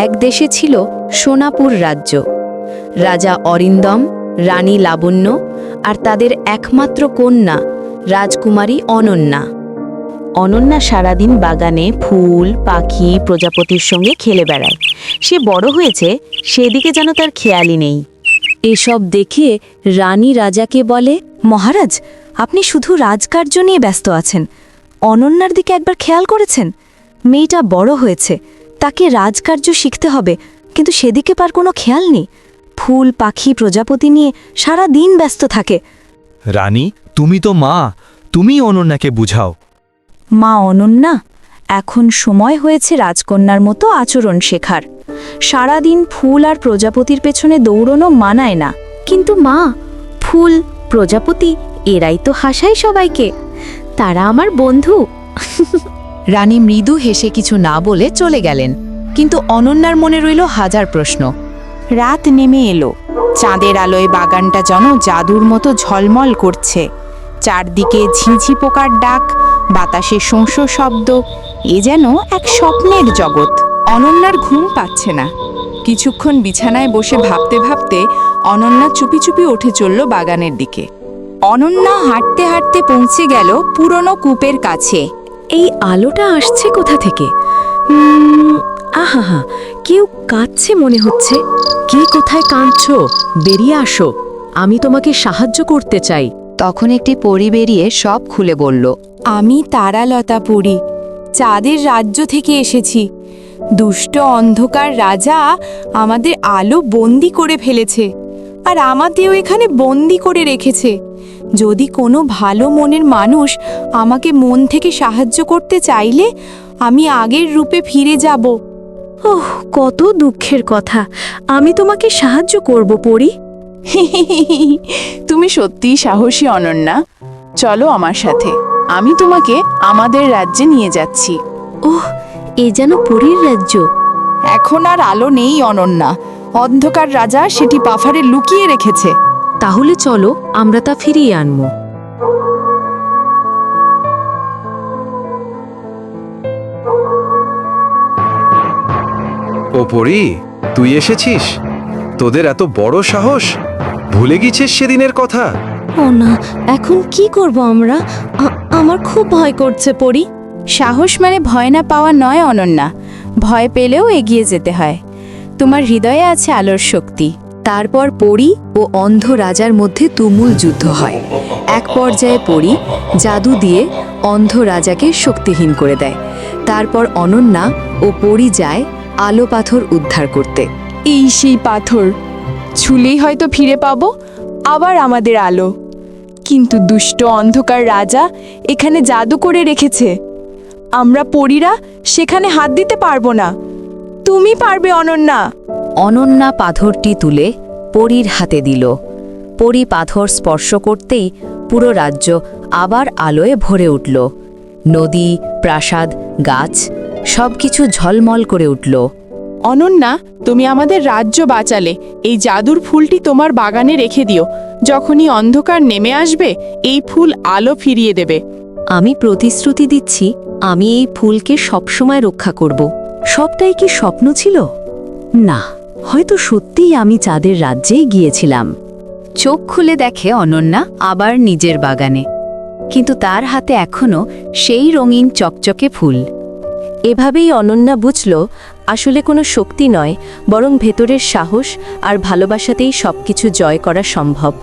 এক দেশে ছিল সোনাপুর রাজ্য। রাজা অরিন্দম, রানী লাবণ্য আর তাদের একমাত্র কন্যা রাজকুমারী অনন্যা। অনন্যা সারাদিন বাগানে ফুল, পাখি, প্রজাপতির সঙ্গে খেলে বেড়ায়। সে বড় হয়েছে, সেদিকে যেন তার খেয়ালই নেই। এসব দেখে রানী রাজাকে বলে, মহারাজ, আপনি শুধু রাজকার্য নিয়ে ব্যস্ত আছেন। অনন্যার দিকে একবার খেয়াল করেছেন? মেয়েটা বড় হয়েছে, তাকে রাজকার্য শিখতে হবে, কিন্তু সেদিকে তার কোনো খেয়াল নেই। ফুল, পাখি, প্রজাপতি নিয়ে সারা দিন ব্যস্ত থাকে। রানী, তুমি তো মা, তুমি অনন্যাকে বুঝাও। মা অনন্যা, এখন সময় হয়েছে রাজকন্যার মতো আচরণ শেখার। সারাদিন ফুল আর প্রজাপতির পেছনে দৌড়নো মানায় না। কিন্তু মা, ফুল, প্রজাপতি এরাই তো হাসায় সবাইকে, তারা আমার বন্ধু। রানী মৃদু হেসে কিছু না বলে চলে গেলেন, কিন্তু অনন্যার মনে রইল হাজার প্রশ্ন। রাত নেমে এলো, চাঁদের আলোয় বাগানটা যেন জাদুর মতো ঝলমল করছে। চারদিকে ঝিঁঝি পোকার ডাক, বাতাসে শোঁসো শব্দ, এ যেন এক স্বপ্নের জগৎ। অনন্যার ঘুম পাচ্ছে না। কিছুক্ষণ বিছানায় বসে ভাবতে ভাবতে অনন্যা চুপি চুপি উঠে চলল বাগানের দিকে। অনন্যা হাঁটতে হাঁটতে পৌঁছে গেল পুরনো কূপের কাছে। এই আলোটা আসছে কোথা থেকে? আহা, কেউ কাঁদছে মনে হচ্ছে। কে কোথায় কাঁদছো? বেরিয়ে আসো, আমি তোমাকে সাহায্য করতে চাই। তখন একটি পরী বেরিয়ে সব খুলে বলল, আমি তারালতা পড়ি, চাঁদের রাজ্য থেকে এসেছি। দুষ্ট অন্ধকার রাজা আমাদের আলো বন্দি করে ফেলেছে, আর আমাদেরও এখানে বন্দি করে রেখেছে। যদি কোনো ভালো মনের মানুষ আমাকে মন থেকে সাহায্য করতে চাইলে আমি আগের রূপে ফিরে যাব। ওহ, কত দুঃখের কথা। আমি তোমাকে সাহায্য করব পরী। তুমি সত্যিই সাহসী অনন্যা, চলো আমার সাথে, আমি তোমাকে আমাদের রাজ্যে নিয়ে যাচ্ছি। ওহ, এ যেন পরীর রাজ্য। এখন আর আলো নেই অনন্যা, অন্ধকার রাজা সেটি পাফারে লুকিয়ে রেখেছে। তাহলে চলো, আমরা তা ফিরিয়ে আনবো। ও পরি, তুই এসেছিস? তোদের এত বড় সাহস! ভুলে গেছিস সেদিনের কথা? ও না, এখন কি করব আমরা? আমার খুব ভয় করছে পরী। সাহস মানে ভয় না পাওয়া নয় অনন্যা, ভয় পেলেও এগিয়ে যেতে হয়। তোমার হৃদয়ে আছে আলোর শক্তি। তারপর পরী ও অন্ধ রাজার মধ্যে তুমুল যুদ্ধ হয়। এক পর্যায়ে পরী জাদু দিয়ে অন্ধ রাজাকে শক্তিহীন করে দেয়। তারপর অনন্যা ও পরী যায় আলো পাথর উদ্ধার করতে। এই সেই পাথর, ছুলেই হয়তো ফিরে পাবো আবার আমাদের আলো। কিন্তু দুষ্ট অন্ধকার রাজা এখানে জাদু করে রেখেছে, আমরা পরীরা সেখানে হাত দিতে পারবো না। তুমি পারবে অনন্যা। অনন্যা পাথরটি তুলে পরীর হাতে দিল। পরী পাথর স্পর্শ করতেই পুরো রাজ্য আবার আলোয় ভরে উঠল। নদী, প্রাসাদ, গাছ সবকিছু ঝলমল করে উঠল। অনন্যা, তুমি আমাদের রাজ্য বাঁচালে। এই জাদুর ফুলটি তোমার বাগানে রেখে দিও। যখনই অন্ধকার নেমে আসবে এই ফুল আলো ফিরিয়ে দেবে। আমি প্রতিশ্রুতি দিচ্ছি, আমি এই ফুলকে সবসময় রক্ষা করব। সবটাই কি স্বপ্ন ছিল? না, হয়তো সত্যিই আমি চাঁদের রাজ্যেই গিয়েছিলাম। চোখ খুলে দেখে অনন্যা আবার নিজের বাগানে, কিন্তু তার হাতে এখনো সেই রঙিন চকচকে ফুল। এভাবেই অনন্যা বুঝল, আসলে কোনো শক্তি নয়, বরং ভেতরের সাহস আর ভালোবাসাতেই সবকিছু জয় করা সম্ভব।